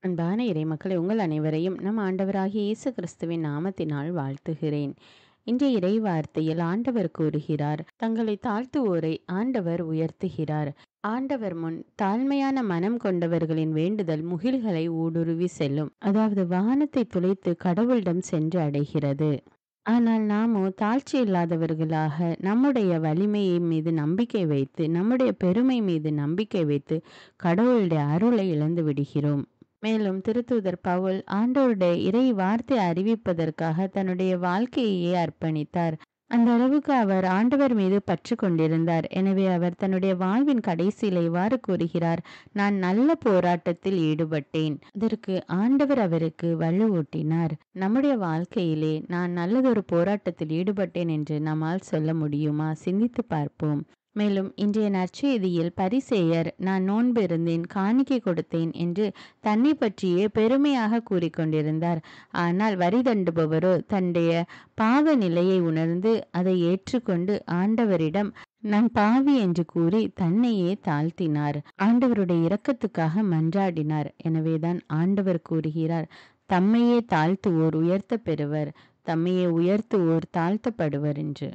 அன்பான இறைமக்களை உங்கள் அனைவரையும் நம் ஆண்டவராகிய இயேசு கிறிஸ்துவின் நாமத்தினால் வாழ்த்துகிறேன். இன்றைய இறை வார்த்தையில் ஆண்டவர் கூறுகிறார், தங்களை தாழ்த்துவோரை ஆண்டவர் உயர்த்துகிறார். ஆண்டவர் முன் தாழ்மையான மனம் கொண்டவர்களின் வேண்டுதல் முகில்களை ஊடுருவி செல்லும். அதாவது வானத்தை துளைத்து கடவுளிடம் சென்று அடைகிறது. ஆனால் நாமோ தாழ்ச்சி இல்லாதவர்களாக நம்முடைய வலிமையை மீது நம்பிக்கை வைத்து, நம்முடைய பெருமை மீது நம்பிக்கை வைத்து கடவுளுடைய அருளை இழந்து விடுகிறோம். மேலும் திருத்தூதர் பவுல் ஆண்டவருடைய இறை வார்த்தை அறிவிப்பதற்காக தன்னுடைய வாழ்க்கையையே அர்ப்பணித்தார். அந்த அளவுக்கு அவர் ஆண்டவர் மீது பற்று கொண்டிருந்தார். எனவே அவர் தன்னுடைய வாழ்வின் கடைசியில் இவ்வாறு கூறுகிறார், நான் நல்ல போராட்டத்தில் ஈடுபட்டேன். அதற்கு ஆண்டவர் அவருக்கு வலுவூட்டினார். நம்முடைய வாழ்க்கையிலே நான் நல்லதொரு போராட்டத்தில் ஈடுபட்டேன் என்று நம்மால் சொல்ல முடியுமா? சிந்தித்து பார்ப்போம். மேலும் இன்றைய நற்செய்தியில் பரிசேயர், நான் நோன்பு இருந்தேன், காணிக்கை கொடுத்தேன் என்று தன்னை பற்றியே பெருமையாக கூறிக்கொண்டிருந்தார். ஆனால் வரி தண்டுபவரோ தன்னுடைய பாவ நிலையை உணர்ந்து அதை ஏற்றுக்கொண்டு ஆண்டவரிடம் நான் பாவி என்று கூறி தன்னையே தாழ்த்தினார். ஆண்டவருடைய இரக்கத்துக்காக மன்றாடினார். எனவேதான் ஆண்டவர் கூறுகிறார், தம்மையே தாழ்த்துவோர் உயர்த்த பெறுவர், தம்மையே உயர்த்துவோர் தாழ்த்தப்படுவர் என்று.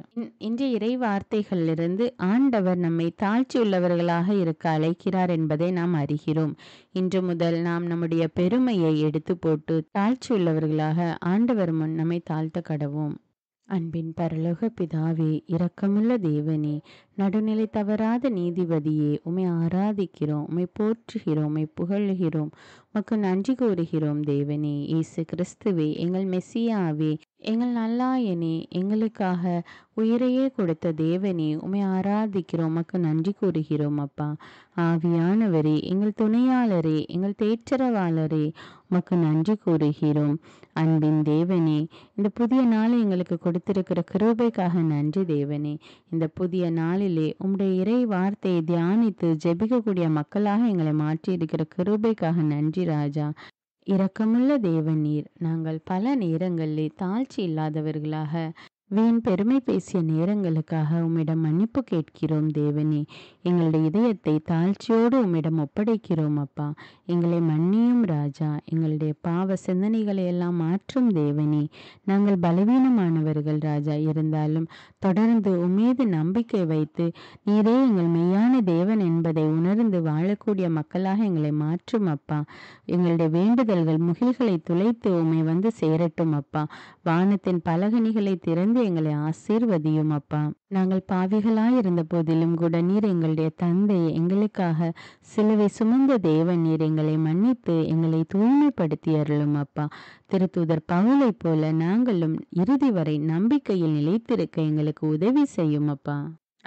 இன்றைய இறை வார்த்தைகளிலிருந்து ஆண்டவர் நம்மை தாழ்ச்சியுள்ளவர்களாக இருக்க அழைக்கிறார் என்பதை நாம் அறிகிறோம். இன்று முதல் நாம் நம்முடைய பெருமையை எடுத்து போட்டு தாழ்ச்சியுள்ளவர்களாக ஆண்டவர் முன் நம்மை தாழ்த்த கடவோம். அன்பின் பரலோக பிதாவே, இரக்கமுள்ள தேவனே, நடுநிலை தவறாத நீதிபதியே, உம்மை ஆராதிக்கிறோம், உம்மை போற்றுகிறோம், உம்மை புகழுகிறோம், உமக்கு நன்றி கூறுகிறோம். தேவனே, இயேசு கிறிஸ்துவே, எங்கள் மெசியாவே, எங்கள் நல்லாயனே, எங்களுக்காக உயிரையே கொடுத்த தேவனே, உம்மை ஆராதிக்கிறோம், உமக்கு நன்றி கூறுகிறோம். அப்பா, ஆவியானவரே, எங்கள் துணையாளரே, எங்கள் தேற்றரவாளரே, உமக்கு நன்றி கூறுகிறோம். அன்பின் தேவனே, இந்த புதிய நாளை எங்களுக்கு கொடுத்திருக்கிற கிருபைக்காக நன்றி தேவனே. இந்த புதிய நாளிலே உம்முடைய இறை வார்த்தையை தியானித்து ஜெபிக்கக்கூடிய மக்களாக எங்களை மாற்றியிருக்கிற கிருபைக்காக நன்றி ராஜா. இரக்கமுள்ள தேவன் நீர். நாங்கள் பல நேரங்களிலே தாழ்ச்சி இல்லாதவர்களாக வீண் பெருமை பேசிய நேரங்களுக்காக உம்மிடம் மன்னிப்பு கேட்கிறோம் தேவனே. எங்களுடைய இதயத்தை தாழ்ச்சியோடு உம்மிடம் ஒப்படைக்கிறோம் அப்பா. எங்களை மன்னியும் ராஜா. எங்களுடைய பாவ சிந்தனைகளை எல்லாம் மாற்றும் தேவனே. நாங்கள் பலவீனமானவர்கள் ராஜா. இருந்தாலும் தொடர்ந்து உம்மீது நம்பிக்கை வைத்து நீரே எங்கள் மெய்யான தேவன் என்பதை உணர்ந்து வாழக்கூடிய மக்களாக எங்களை மாற்றும் அப்பா. எங்களுடைய வேண்டுதல்கள் முகில்களை துளைத்து உம்மை வந்து சேரட்டும் அப்பா. வானத்தின் பலகணிகளை திறந்து எங்களை ஆசீர்வதியும் அப்பா. நாங்கள் பாவிகளாய் இருந்த போதிலும் கூட நீர் எங்களுடைய தந்தை, எங்களுக்காக சிலுவை சுமந்த தேவன் நீர். எங்களை மன்னித்து எங்களை தூய்மைப்படுத்தி அருளும் அப்பா. திருத்தூதர் பவுலை போல நாங்களும் இறுதி வரை நம்பிக்கையில் நிலைத்திருக்க எங்களுக்கு உதவி செய்யும் அப்பா.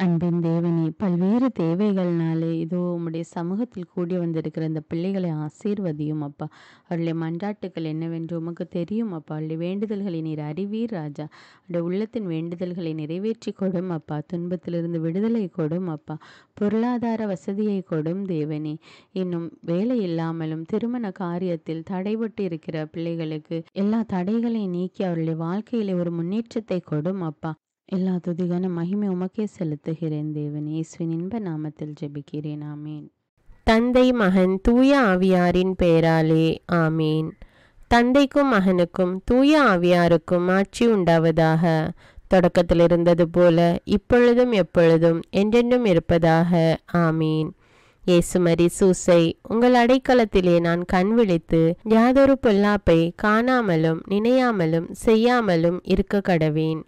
அன்பின் தேவனே, பல்வேறு தேவைகள்னாலே இதோ உம்முடைய சமூகத்தில் கூடி வந்திருக்கிற இந்த பிள்ளைகளை ஆசீர்வதியும் அப்பா. அவருடைய மன்றாட்டுக்கள் என்னவென்று உமக்கு தெரியும் அப்பா. அவருடைய வேண்டுதல்களை நீர் அறிவீர் ராஜா. அவருடைய உள்ளத்தின் வேண்டுதல்களை நிறைவேற்றி கொடும் அப்பா. துன்பத்திலிருந்து விடுதலை கொடும் அப்பா. பொருளாதார வசதியை கொடும் தேவனே. இன்னும் வேலை இல்லாமலும் திருமண காரியத்தில் தடைபட்டு இருக்கிற பிள்ளைகளுக்கு எல்லா தடைகளையும் நீக்கி அவருடைய வாழ்க்கையிலே ஒரு முன்னேற்றத்தை கொடும் அப்பா. எல்லா துதிகான மகிமை உமக்கே செலுத்துகிறேன் தேவன். இயேசுவின் இன்ப நாமத்தில் ஜெபிக்கிறேன். ஆமேன். தந்தை, மகன், தூய ஆவியாரின் பெயராலே ஆமேன். தந்தைக்கும் மகனுக்கும் தூய ஆவியாருக்கும் ஆட்சி உண்டாவதாக. தொடக்கத்தில் இருந்தது போல இப்பொழுதும் எப்பொழுதும் என்றென்றும் இருப்பதாக. ஆமீன். இயேசுமரி சூசை, உங்கள் அடைக்கலத்திலே நான் கண் விழித்து யாதொரு பொல்லாப்பை காணாமலும் நினையாமலும் செய்யாமலும் இருக்க கடவேன்.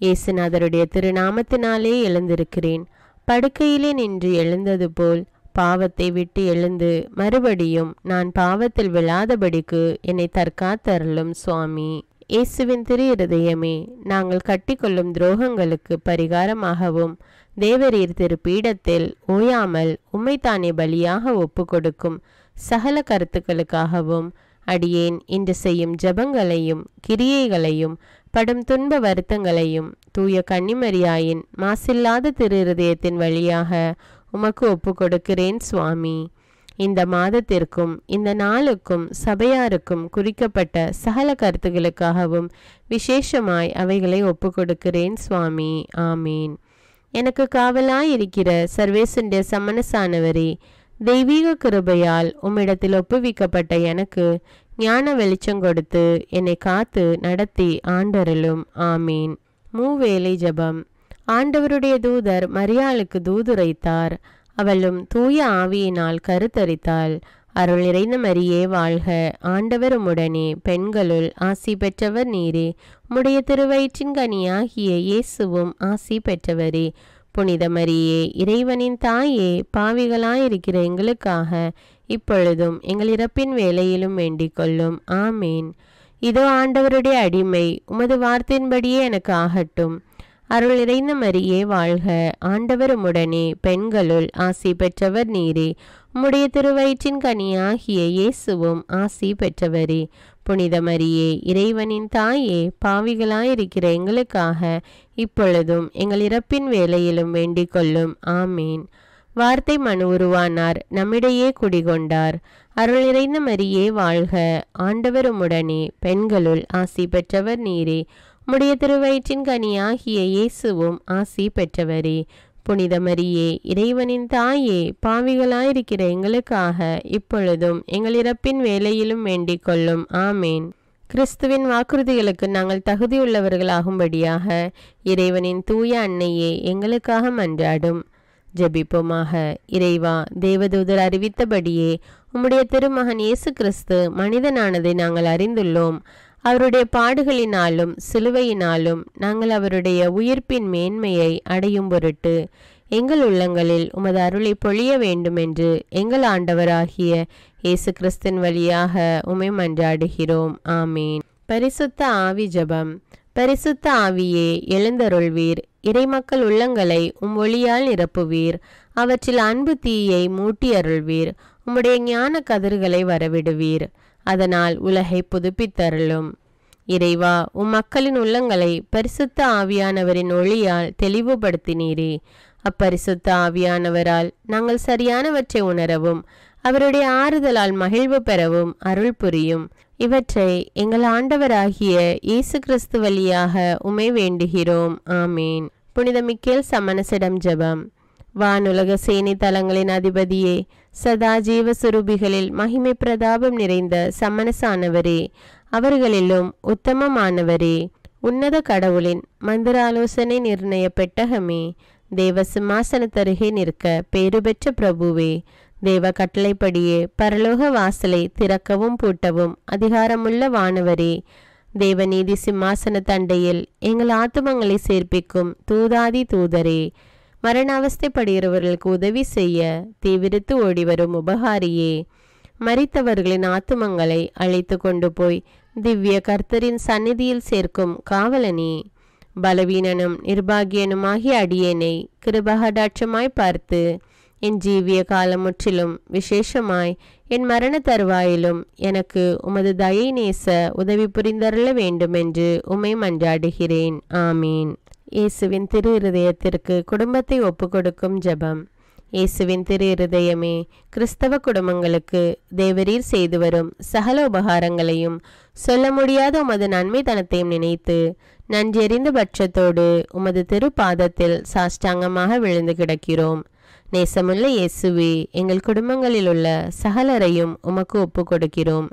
இயேசுநாதருடைய திருநாமத்தினாலே எழுந்திருக்கிறேன். படுக்கையிலே நின்று எழுந்தது போல் பாவத்தை விட்டு எழுந்து மறுபடியும் நான் பாவத்தில் விழாதபடிக்கு என்னை தற்காத்தருளும் சுவாமி. இயேசுவின் திரு இருதயமே, நாங்கள் கட்டிக்கொள்ளும் துரோகங்களுக்கு பரிகாரமாகவும் தேவரீர் திரு பீடத்தில் ஓயாமல் உம்மைத்தானே பலியாக ஒப்பு கொடுக்கும் சகல கருத்துக்களுக்காகவும் அடியேன் இன்று செய்யும் ஜபங்களையும் கிரியைகளையும் படும் துன்ப வருத்தங்களையும் தூய கன்னிமரியாயின் மாசில்லாத திரு இருதயத்தின் வழியாக உமக்கு ஒப்பு கொடுக்கிறேன் சுவாமி. இந்த மாதத்திற்கும் இந்த நாளுக்கும் சபையாருக்கும் குறிக்கப்பட்ட சகல கருத்துகளுக்காகவும் விசேஷமாய் அவைகளை ஒப்பு கொடுக்கிறேன் சுவாமி. ஆமீன். எனக்கு காவலாயிருக்கிற சர்வேசுடைய சமணசானவரே, தெய்வீக கிருபையால் உம்மிடத்தில் ஒப்புவிக்கப்பட்ட எனக்கு ஞான வெளிச்சம் கொடுத்து என்னை காத்து நடத்தி ஆண்டருளும். ஆமீன். மூவேளை ஜெபம். ஆண்டவருடைய தூதர் மரியாளுக்கு தூதுரைத்தார். அவளும் தூய ஆவியினால் கருத்தரித்தாள். அருள் நிறைந்த மரியே வாழ்க, ஆண்டவர் உம்முடனே, பெண்களுள் ஆசி பெற்றவர் நீரே. உம்முடைய திருவயிற்றின் கனியாகிய இயேசுவும் ஆசி பெற்றவரே. புனித மரியே, இறைவனின் தாயே, பாவிகளாயிருக்கிற எங்களுக்காக இப்பொழுதும் எங்கள் இறப்பின் வேளையிலும் வேண்டிக் கொள்ளும். ஆமீன். இதோ ஆண்டவருடைய அடிமை, உமது வார்த்தையின்படியே எனக்கு ஆகட்டும். அருள் நிறைந்த மரியே வாழ்க, ஆண்டவர் உம்முடனே, பெண்களுள் ஆசி பெற்றவர் நீரே. உம்முடைய திருவயிற்றின் கனியாகிய இயேசுவும் ஆசி பெற்றவரே. புனித மரியே, இறைவனின் தாயே, பாவிகளாயிருக்கிற எங்களுக்காக இப்பொழுதும் எங்கள் இறப்பின் வேளையிலும் வேண்டிக் கொள்ளும். ஆமீன். வார்த்தை மனு உருவானார், நம்மிடையே குடிகொண்டார். அருள் நிறைந்த மரியே வாழ்க, ஆண்டவர் உம்முடனே, பெண்களுள் ஆசி பெற்றவர் நீரே. உம்முடைய திருவயிற்றின் கனியாகிய இயேசுவும் ஆசி பெற்றவரே. புனித மரியே, இறைவனின் தாயே, பாவிகளாயிருக்கிற எங்களுக்காக இப்பொழுதும் எங்கள் இறப்பின் வேளையிலும் வேண்டிக் கொள்ளும். ஆமேன். கிறிஸ்துவின் வாக்குறுதிகளுக்கு நாங்கள் தகுதியுள்ளவர்களாகும்படியாக இறைவனின் தூய அன்னையே எங்களுக்காக மன்றாடும். ஜெபிப்போமாக. இறைவா, தேவதூதர் அறிவித்தபடியே உம்முடைய திருமகன் இயேசு கிறிஸ்து மனிதனானதை நாங்கள் அறிந்துள்ளோம். அவருடைய பாடுகளினாலும் சிலுவையினாலும் நாங்கள் அவருடைய உயிர்ப்பின் மேன்மையை அடையும் பொருட்டு எங்கள் உள்ளங்களில் உமது அருளை பொழிய வேண்டுமென்று எங்கள் ஆண்டவராகிய இயேசு கிறிஸ்தின் வழியாக உம்மை மன்றாடுகிறோம். ஆமீன். பரிசுத்த ஆவி ஜெபம். பரிசுத்த ஆவியே, எழுந்தருள்வீர். இறைமக்கள் உள்ளங்களை உம் ஒளியால் நிரப்புவீர். அவற்றில் அன்பு தீயை மூட்டி அருள்வீர். உம்முடைய ஞான கதிர்களை வரவிடுவீர். அதனால் உலகை புதுப்பித்தருளும். இறைவா, உம் மக்களின் உள்ளங்களை பரிசுத்த ஆவியானவரின் ஒளியால் தெளிவுபடுத்தினீரே. அப்பரிசுத்த ஆவியானவரால் நாங்கள் சரியானவற்றை உணரவும் அவருடைய ஆறுதலால் மகிழ்வு பெறவும் அருள் புரியும். இவற்றை எங்கள் ஆண்டவராகிய இயேசு கிறிஸ்து வழியாக உம்மை வேண்டுகிறோம். ஆமீன். புனித மிக்கேல் சமணசிடம் ஜெபம். வானுலக சேனை தலங்களின் அதிபதியே, சதா ஜீவ சுரூபிகளில் மகிமை பிரதாபம் நிறைந்த சமணசானவரே, அவர்களிலும் உத்தமமானவரே, உன்னத கடவுளின் மந்திராலோசனை நிர்ணய பெட்டகமே, தேவ சிம்மாசனத்தருகே நிற்க பேறு பெற்ற பிரபுவே, தேவ கட்டளைப்படியே பரலோக வாசலை திறக்கவும் பூட்டவும் அதிகாரமுள்ள வானவரே, தேவநீதி சிம்மாசன தண்டையில் எங்கள் ஆத்துமங்களை சேர்ப்பிக்கும் தூதாதி தூதரே, மரண அவஸ்தைப்படுகிறவர்களுக்கு உதவி செய்ய தீவிரித்து ஓடிவரும் உபகாரியே, மரித்தவர்களின் ஆத்துமங்களை அழைத்து கொண்டு போய் திவ்ய கர்த்தரின் சந்நிதியில் சேர்க்கும் காவலனே, பலவீனனும் நிர்பாகியனுமாகிய அடியேனை கிருபகடாட்சமாய் பார்த்து என் ஜீவிய காலம் முற்றிலும் விசேஷமாய் என் மரண தருவாயிலும் எனக்கு உமது தயை நேச உதவி புரிந்தருள வேண்டுமென்று உம்மை மன்றாடுகிறேன். ஆமீன். இயேசுவின் திரு இருதயத்திற்கு குடும்பத்தை ஒப்புக்கொடுக்கும் ஜெபம். இயேசுவின் திரு இருதயமே, கிறிஸ்தவ குடும்பங்களுக்கு தேவரீர் செய்து வரும் சகல உபகாரங்களையும் சொல்ல முடியாத உமது நன்மைத்தனத்தையும் நினைத்து நன்றெறிந்த பட்சத்தோடு உமது திருப்பாதத்தில் சாஷ்டாங்கமாக விழுந்து கிடக்கிறோம். நேசமுள்ள இயேசுவே, எங்கள் குடும்பங்களில் உள்ள சகலரையும் உமக்கு ஒப்பு கொடுக்கிறோம்.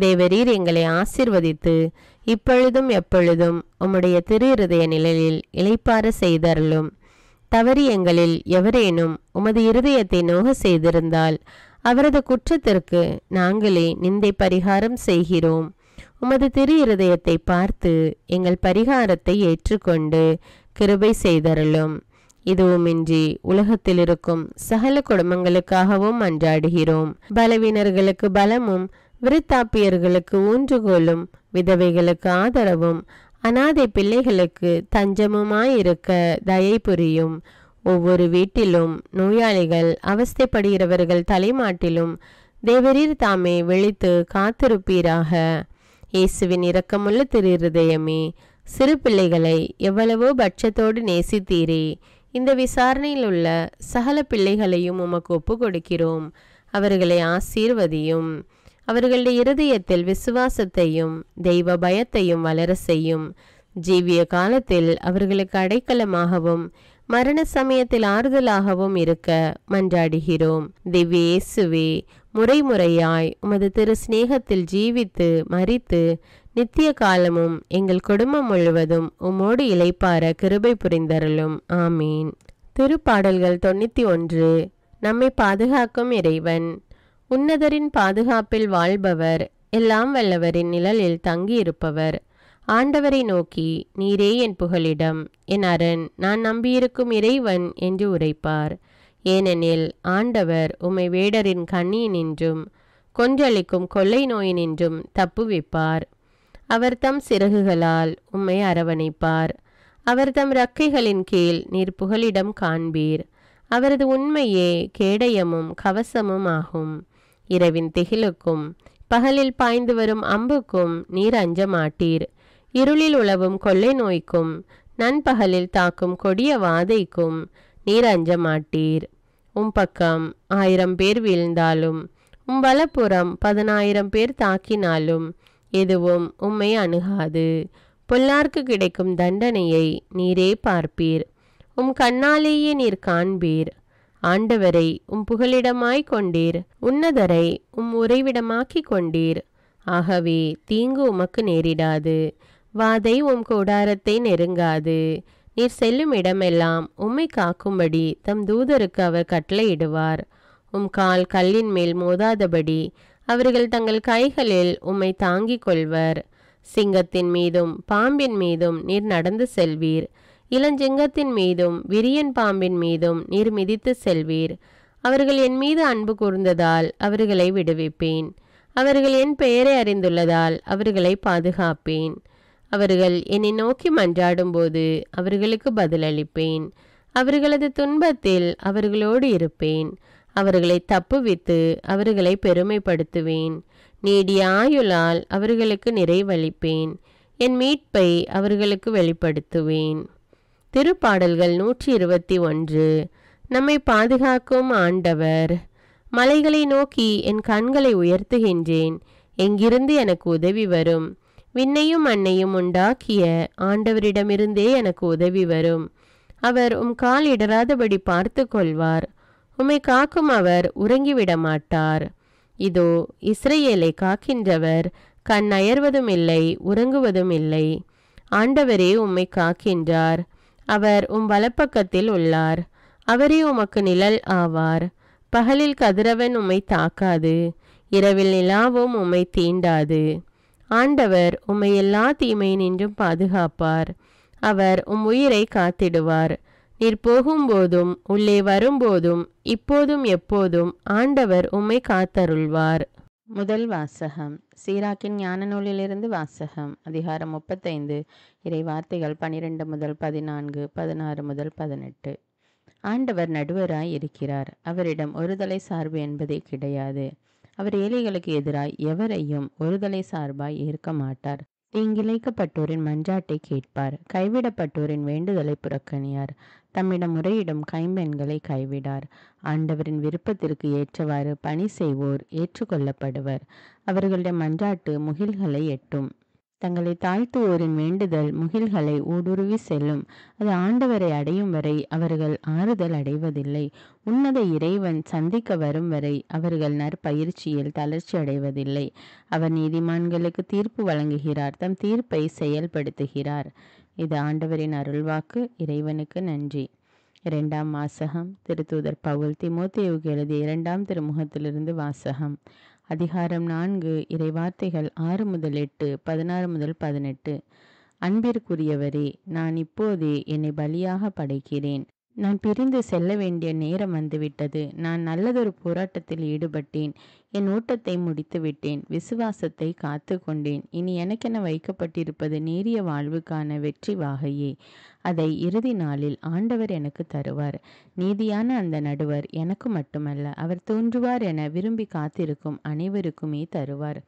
தேவரீர் எங்களை ஆசீர்வதித்து இப்பொழுதும் எப்பொழுதும் உம்முடைய திரு இருதய நிழலில் இளைப்பாற செய்தருளும். தவறி எங்களில் எவரேனும் உமது இருதயத்தை நோக செய்திருந்தால் அவரது குற்றத்திற்கு நாங்களே நிந்தை பரிகாரம் செய்கிறோம். உமது திரு இருதயத்தை பார்த்து எங்கள் பரிகாரத்தை ஏற்றுக்கொண்டு கிருபை செய்தருளும். இதுவுமின்றி உலகத்தில் இருக்கும் சகல குடும்பங்களுக்காகவும் மன்றாடுகிறோம். பலவீனர்களுக்கு பலமும், விருத்தாப்பியர்களுக்கு ஊன்றுகோலும், விதவைகளுக்கு ஆதரவும், அநாதை பிள்ளைகளுக்கு தஞ்சமுமாயிருக்க தயை புரியும். ஒவ்வொரு வீட்டிலும் நோயாளிகள் அவஸ்தைப்படுகிறவர்கள் தலைமாட்டிலும் தேவரீர் தாமே விழித்து காத்திருப்பீராக. இயேசுவின் இரக்கமுள்ள திரு இருதயமே, சிறு பிள்ளைகளை எவ்வளவோ பட்சத்தோடு நேசித்தீரே. இந்த விசாரணையில் உள்ள சகல பிள்ளைகளையும் உமக்கு ஒப்பு கொடுக்கிறோம். அவர்களை ஆசீர்வதியும். அவர்களுடைய இருதயத்தில் விசுவாசத்தையும் தெய்வ பயத்தையும் வளர செய்யும். ஜீவிய காலத்தில் அவர்களுக்கு அடைக்கலமாகவும் மரண சமயத்தில் ஆறுதலாகவும் இருக்க மன்றாடுகிறோம். திவ்ய இயேசுவே, முறைமுறையாய் உமது திரு சிநேகத்தில் ஜீவித்து மரித்து நித்திய காலமும் எங்கள் குடும்பம் முழுவதும் உம்மோடு இளைப்பார கிருபை புரிந்தருளும். ஆமீன். திருப்பாடல்கள் 91. நம்மை பாதுகாக்கும் இறைவன். உன்னதரின் பாதுகாப்பில் வாழ்பவர், எல்லாம் வல்லவரின் நிழலில் தங்கியிருப்பவர். ஆண்டவரை நோக்கி, நீரே என் புகலிடம், என் அரண், நான் நம்பியிருக்கும் இறைவன் என்று உரைப்பார். ஏனெனில் ஆண்டவர் உம்மை வேடரின் கண்ணியினின்றும் கொன்றளிக்கும் கொள்ளை நோயினின்றும் தப்புவிப்பார். அவர் தம் சிறகுகளால் உம்மை அரவணைப்பார். அவர் தம் இறக்கைகளின் கீழ் நீர் புகலிடம் காண்பீர். அவரது உண்மையே கேடயமும் கவசமும் ஆகும். இரவின் திகிலுக்கும் பகலில் பாய்ந்து வரும் அம்புக்கும் நீர் அஞ்ச மாட்டீர். இருளில் உலவும் கொள்ளை நோய்க்கும் நண்பகலில் தாக்கும் கொடிய வாதைக்கும் நீர் அஞ்ச மாட்டீர். உம் பக்கம் 1000 பேர் வீழ்ந்தாலும் உம் வலப்புறம் 10,000 பேர் தாக்கினாலும் எதுவும் உம்மை அணுகாது. பொல்லார்க்கு கிடைக்கும் தண்டனையை நீரே பார்ப்பீர். உம் கண்ணாலேயே நீர் காண்பீர். ஆண்டவரை உம் புகலிடமாய் கொண்டீர். உன்னதரை உம் உறைவிடமாக்கி கொண்டீர். ஆகவே தீங்கு உமக்கு நேரிடாது. வாதை உம் கூடாரத்தை நெருங்காது. நீர் செல்லும் இடமெல்லாம் உம்மை காக்கும்படி தம் தூதருக்கு அவர் கட்டளையிடுவார். உம் கால் கல்லின் மேல் மோதாதபடி அவர்கள் தங்கள் கைகளில் உம்மை தாங்கிக் கொள்வர். சிங்கத்தின் மீதும் பாம்பின் மீதும் நீர் நடந்து செல்வீர். இளஞ்சிங்கத்தின் மீதும் விரியன் பாம்பின் மீதும் நீர் மிதித்து செல்வீர். அவர்கள் என் மீது அன்பு கூர்ந்ததால் அவர்களை விடுவிப்பேன். அவர்கள் என் பெயரை அறிந்துள்ளதால் அவர்களை பாதுகாப்பேன். அவர்கள் என்னை நோக்கி மன்றாடும்போது அவர்களுக்கு பதிலளிப்பேன். அவர்களது துன்பத்தில் அவர்களோடு இருப்பேன். அவர்களை தப்புவித்து அவர்களை பெருமைப்படுத்துவேன். நீடிய ஆயுளால் அவர்களுக்கு நிறைவளிப்பேன். என் மீட்பை அவர்களுக்கு வெளிப்படுத்துவேன். திருப்பாடல்கள் 121. நம்மை பாதுகாக்கும் ஆண்டவர். மலைகளை நோக்கி என் கண்களை உயர்த்துகின்றேன். எங்கிருந்து எனக்கு உதவி வரும்? விண்ணையும் மண்ணையும் உண்டாக்கிய ஆண்டவரிடமிருந்தே எனக்கு உதவி வரும். அவர் உம் கால் இடராதபடி பார்த்து கொள்வார். உம்மை காக்கும் அவர் உறங்கிவிட மாட்டார். இதோ இஸ்ரவேலை காக்கின்றவர் கண் அயர்வதும் இல்லை, உறங்குவதும் இல்லை. ஆண்டவரே உம்மை காக்கின்றார். அவர் உம் வலப்பக்கத்தில் உள்ளார். அவரே உமக்கு நிழல் ஆவார். பகலில் கதிரவன் உம்மை தாக்காது. இரவில் நிலாவும் உம்மை தீண்டாது. ஆண்டவர் உம்மை எல்லா தீமையினின்றும் பாதுகாப்பார். அவர் உம் உயிரை காத்திடுவார். நீர் போகும்போதும் உள்ளே வரும்போதும் இப்போதும் எப்போதும் ஆண்டவர் உம்மை காத்தருள்வார். முதல் வாசகம். சீராக்கின் ஞான நூலிலிருந்து வாசகம். அதிகாரம் 35. இறை வார்த்தைகள் 12 முதல் 14, 16 முதல் 18. ஆண்டவர் நடுவராய் இருக்கிறார். அவரிடம் ஒருதலை சார்பு என்பதே கிடையாது. அவர் ஏழைகளுக்கு எதிராய் எவரையும் ஒருதலை சார்பாய் ஏற்க மாட்டார். தீங்கிழைக்கப்பட்டோரின் மன்றாட்டை கேட்பார். கைவிடப்பட்டோரின் வேண்டுதலை புறக்கணியார். தம்மிடம் முறையிடும் கைம்பெண்களை கைவிடார். ஆண்டவரின் விருப்பத்திற்கு ஏற்றவாறு பணி செய்வோர் ஏற்றுக்கொள்ளப்படுவர். அவர்களுடைய மன்றாட்டு முகில்களை எட்டும். தங்களை தாழ்த்துவோரின் வேண்டுதல் முகில்களை ஊடுருவி செல்லும். அது ஆண்டவரை அடையும் வரை அவர்கள் ஆறுதல் அடைவதில்லை. உன்னத இறைவன் சந்திக்க வரும் வரை அவர்கள் நற்பயிற்சியில் தளர்ச்சி அடைவதில்லை. அவர் நீதிமான்களுக்கு தீர்ப்பு வழங்குகிறார். தம் தீர்ப்பை செயல்படுத்துகிறார். இது ஆண்டவரின் அருள்வாக்கு. இறைவனுக்கு நன்றி. 2ஆம் வாசகம். திருத்தூதர் பவுல் தீமோத்தேயுவுக்கு எழுதிய 2ஆம் திருமுகத்திலிருந்து வாசகம். அதிகாரம் 4. இறைவார்த்தைகள் 6 முதல் 8, 16 முதல் 18. அன்பிற்குரியவரே, நான் இப்போதே என்னை பலியாக படைக்கிறேன். நான் பிரிந்து செல்ல வேண்டிய நேரம் வந்துவிட்டது. நான் நல்லதொரு போராட்டத்தில் ஈடுபட்டேன். என் ஓட்டத்தை முடித்து விட்டேன். விசுவாசத்தை காத்து கொண்டேன். இனி எனக்கென வைக்கப்பட்டிருப்பது நேரிய வாழ்வுக்கான வெற்றி வாகையே. அதை இறுதி நாளில் ஆண்டவர் எனக்கு தருவார். நீதியான அந்த நடுவர் எனக்கு மட்டுமல்ல, அவர் தோன்றுவார் என விரும்பி காத்திருக்கும் அனைவருக்குமே தருவார்.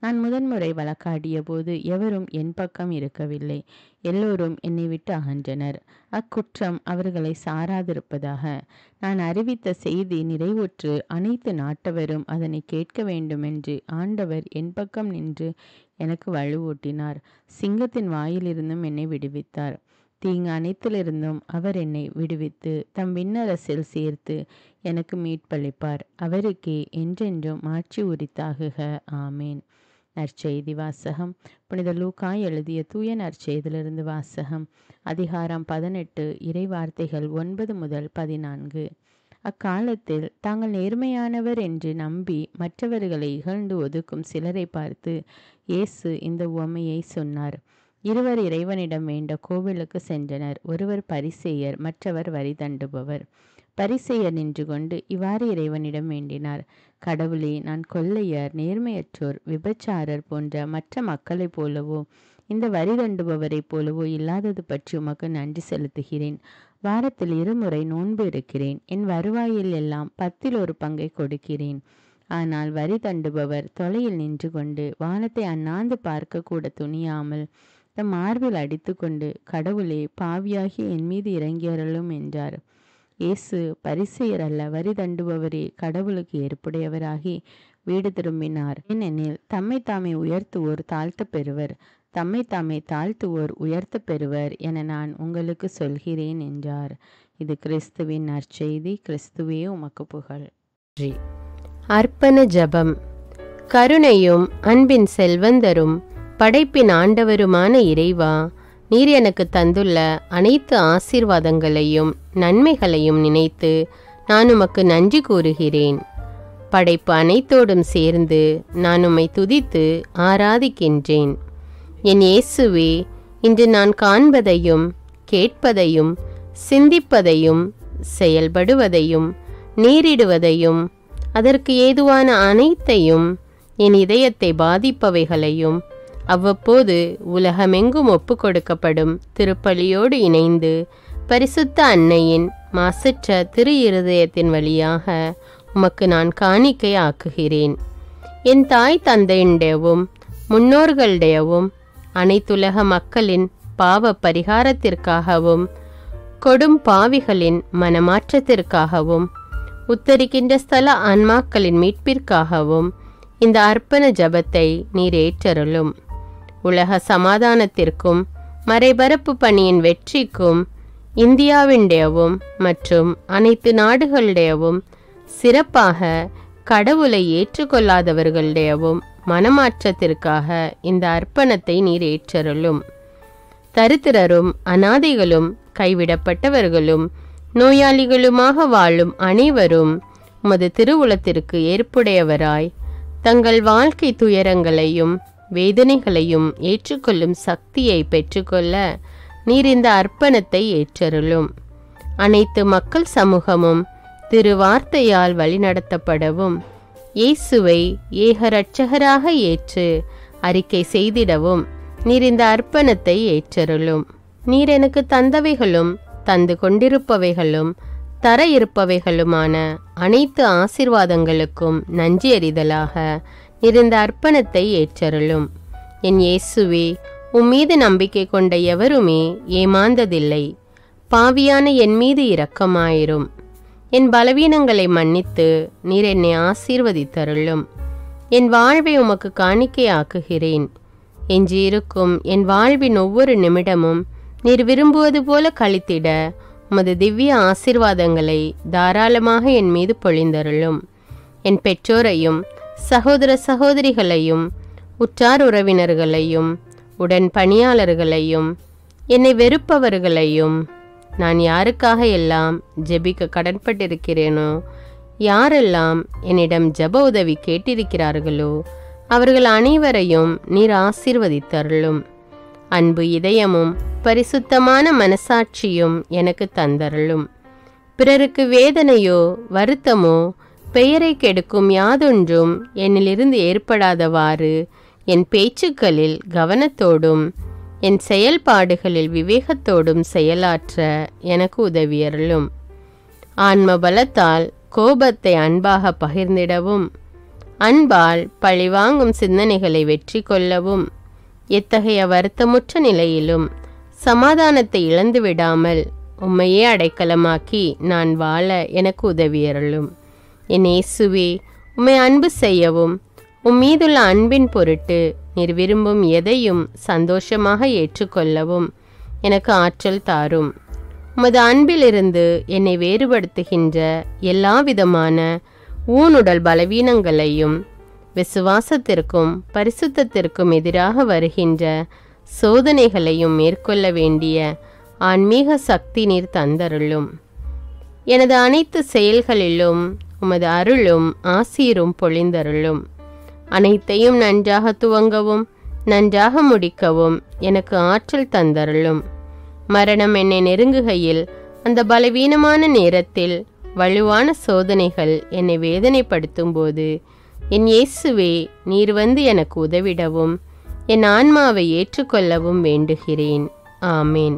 நான் முதன்முறை வழக்காடிய போது எவரும் என் பக்கம் இருக்கவில்லை. எல்லோரும் என்னை விட்டு அகன்றனர். அக்குற்றம் அவர்களை சாராதிருப்பதாக. நான் அறிவித்த செய்தி நிறைவுற்று அனைத்து நாட்டவரும் அதனை கேட்க வேண்டுமென்று ஆண்டவர் என் பக்கம் நின்று எனக்கு வலுவூட்டினார். சிங்கத்தின் வாயிலிருந்தும் என்னை விடுவித்தார். தீங்கு அனைத்திலிருந்தும் அவர் என்னை விடுவித்து தம் விண்ணரசில் சேர்த்து எனக்கு மீட்பளிப்பார். அவருக்கே என்றென்றும் மாட்சி உரித்தாகுக. ஆமேன். நற்செய்தி வாசகம். புனித லூக்கா எழுதிய தூய நற்செய்தியிலிருந்து வாசகம். அதிகாரம் 18, இறைவார்த்தைகள் 9 முதல் 14. அக்காலத்தில் தாங்கள் நேர்மையானவர் என்று நம்பி மற்றவர்களை இகழ்ந்து ஒதுக்கும் சிலரை பார்த்து இயேசு இந்த உவமையை சொன்னார். இருவர் இறைவனிடம் வேண்ட கோவிலுக்கு சென்றனர். ஒருவர் பரிசேயர், மற்றவர் வரி தண்டுபவர். பரிசேயர் நின்று கொண்டு இவ்வாறு இறைவனிடம் வேண்டினார்: கடவுளே, நான் கொள்ளையர், நேர்மையற்றோர், விபச்சாரர் போன்ற மற்ற மக்களைப் போலவோ இந்த வரி தண்டுபவரைப் போலவோ இல்லாதது பற்றி உமக்கு நன்றி செலுத்துகிறேன். வாரத்தில் 2 முறை நோன்பு இருக்கிறேன். என் வருவாயில் எல்லாம் 10 பங்கை கொடுக்கிறேன். ஆனால் வரி தண்டுபவர் தொலையில் நின்று கொண்டு வானத்தை அண்ணாந்து பார்க்க கூட துணியாமல் தம் மார்பில் அடித்து கொண்டு, கடவுளே, பாவியாகி என் மீது இறங்கியருளும் என்றார். இயேசு, பரிசேயர் அல்ல, வரி தண்டுபவரே கடவுளுக்கு ஏற்புடையவராகி வீடு திரும்பினார். ஏனெனில் தம்மை தாமே உயர்த்துவோர் தாழ்த்த பெறுவர், தம்மை தாமே தாழ்த்துவோர் உயர்த்த பெறுவர் என நான் உங்களுக்கு சொல்கிறேன் என்றார். இது கிறிஸ்துவின் நற்செய்தி. கிறிஸ்துவே உமக்கு புகழ். அர்ப்பண ஜெபம். கருணையும் அன்பின் செல்வந்தரும் படைப்பின் ஆண்டவருமான இறைவா, நீர் எனக்கு தந்துள்ள அனைத்து ஆசீர்வாதங்களையும் நன்மைகளையும் நினைத்து நான் உமக்கு நன்றி கூறுகிறேன். படைப்பு அனைத்தோடும் சேர்ந்து நான் உம்மை துதித்து ஆராதிக்கின்றேன். என் இயேசுவே, இன்று நான் காண்பதையும் கேட்பதையும் சிந்திப்பதையும் செயல்படுவதையும் நேரிடுவதையும் அதற்கு ஏதுவான அனைத்தையும் என் இதயத்தை பாதிப்பவைகளையும் அவ்வப்போது உலகமெங்கும் ஒப்பு கொடுக்கப்படும் திருப்பலியோடு இணைந்து பரிசுத்த அன்னையின் மாசற்ற திரு இருதயத்தின் வழியாக உமக்கு நான் காணிக்கை ஆக்குகிறேன். என் தாய் தந்தையுடையவும் முன்னோர்களுடையவும் அனைத்துலக மக்களின் பாவ பரிகாரத்திற்காகவும் கொடும் பாவிகளின் மனமாற்றத்திற்காகவும் உத்தரிக்கின்ற ஸ்தல ஆன்மாக்களின் மீட்பிற்காகவும் இந்த அர்ப்பண ஜபத்தை நீர் ஏற்றருளும். உலக சமாதானத்திற்கும் மறைபரப்பு பணியின் வெற்றிக்கும் இந்தியாவினுடையவும் மற்றும் அனைத்து நாடுகளுடையவும் சிறப்பாக கடவுளை ஏற்றுக்கொள்ளாதவர்களுடையவும் மனமாற்றத்திற்காக இந்த அர்ப்பணத்தை நீர் ஏற்றருளும். தரித்திரரும் அனாதைகளும் கைவிடப்பட்டவர்களும் நோயாளிகளுமாக வாழும் அனைவரும் உமது திருவுளத்திற்கு ஏற்புடையவராய் தங்கள் வாழ்க்கை துயரங்களையும் வேதனைகளையும் ஏற்றுக்கொள்ளும் சக்தியை பெற்றுக்கொள்ள நீர் இந்த அர்ப்பணத்தை ஏற்றருளும். அனைத்து மக்கள் சமூகமும் திருவார்த்தையால் வழிநடத்தப்படவும் இயேசுவை ஏக இரட்சகராக ஏற்று அறிக்கை செய்திடவும் நீர் இந்த அர்ப்பணத்தை ஏற்றருளும். நீர் எனக்கு தந்தவைகளும் தந்து கொண்டிருப்பவைகளும் தர இருப்பவைகளுமான அனைத்து ஆசீர்வாதங்களுக்கும் நன்றி அறிதலாக நீர் இந்த அர்ப்பணத்தை ஏற்றருளும். என் இயேசுவே, உம்மீது நம்பிக்கை கொண்ட எவருமே ஏமாந்ததில்லை. பாவியான என் மீது இரக்கமாயிரும். என் பலவீனங்களை மன்னித்து நீர் என்னை ஆசீர்வதித்தருளும். என் வாழ்வை உமக்கு காணிக்கையாக்குகிறேன். எஞ்சியிருக்கும் என் வாழ்வின் ஒவ்வொரு நிமிடமும் நீர் விரும்புவது போல கழித்திட உமது திவ்ய ஆசீர்வாதங்களை தாராளமாக என் மீது பொழிந்தருளும். என் பெற்றோரையும் சகோதர சகோதரிகளையும் உற்றார் உறவினர்களையும் உடன் பணியாளர்களையும் என்னை வெறுப்பவர்களையும் நான் யாருக்காக எல்லாம் ஜெபிக்க கடன்பட்டிருக்கிறேனோ, யாரெல்லாம் என்னிடம் ஜெப உதவி கேட்டிருக்கிறார்களோ அவர்கள் அனைவரையும் நீர் ஆசீர்வதித்தருளும். அன்பு இதயமும் பரிசுத்தமான மனசாட்சியும் எனக்கு தந்தருளும். பிறருக்கு வேதனையோ வருத்தமோ பெயரை கெடுக்கும் யாதொன்றும் என்னிலிருந்து ஏற்படாதவாறு என் பேச்சுக்களில் கவனத்தோடும் என் செயல்பாடுகளில் விவேகத்தோடும் செயலாற்ற எனக்கு உதவியருளும். ஆன்ம பலத்தால் கோபத்தை அன்பாக பகிர்ந்திடவும் அன்பால் பழிவாங்கும் சிந்தனைகளை வெற்றி கொள்ளவும் எத்தகைய வருத்தமுற்ற நிலையிலும் சமாதானத்தை இழந்து விடாமல் உம்மையே அடைக்கலமாக்கி நான் வாழ எனக்கு உதவியருளும். என் இயேசுவே, உம்மை அன்பு செய்யவும் உம்மீதுள்ள அன்பின் பொருட்டு நீர் விரும்பும் எதையும் சந்தோஷமாக ஏற்றுக்கொள்ளவும் எனக்கு ஆற்றல் தாரும். உமது அன்பிலிருந்து என்னை வேறுபடுத்துகின்ற எல்லா விதமான ஊனுடல் பலவீனங்களையும் விசுவாசத்திற்கும் பரிசுத்தத்திற்கும் எதிராக வருகின்ற சோதனைகளையும் மேற்கொள்ள வேண்டிய ஆன்மீக சக்தி நீர் தந்தருளும். எனது அனைத்து செயல்களிலும் உமது அருளும் ஆசீரும் பொழிந்தருளும். அனைத்தையும் நன்றாக துவங்கவும் நன்றாக முடிக்கவும் எனக்கு ஆற்றல் தந்தருளும். மரணம் என்னை நெருங்குகையில் அந்த பலவீனமான நேரத்தில் வலுவான சோதனைகள் என்னை வேதனைப்படுத்தும் போது என் இயேசுவே, நீர் வந்து எனக்கு உதவிடவும் என் ஆன்மாவை ஏற்றுக்கொள்ளவும் வேண்டுகிறேன். ஆமேன்.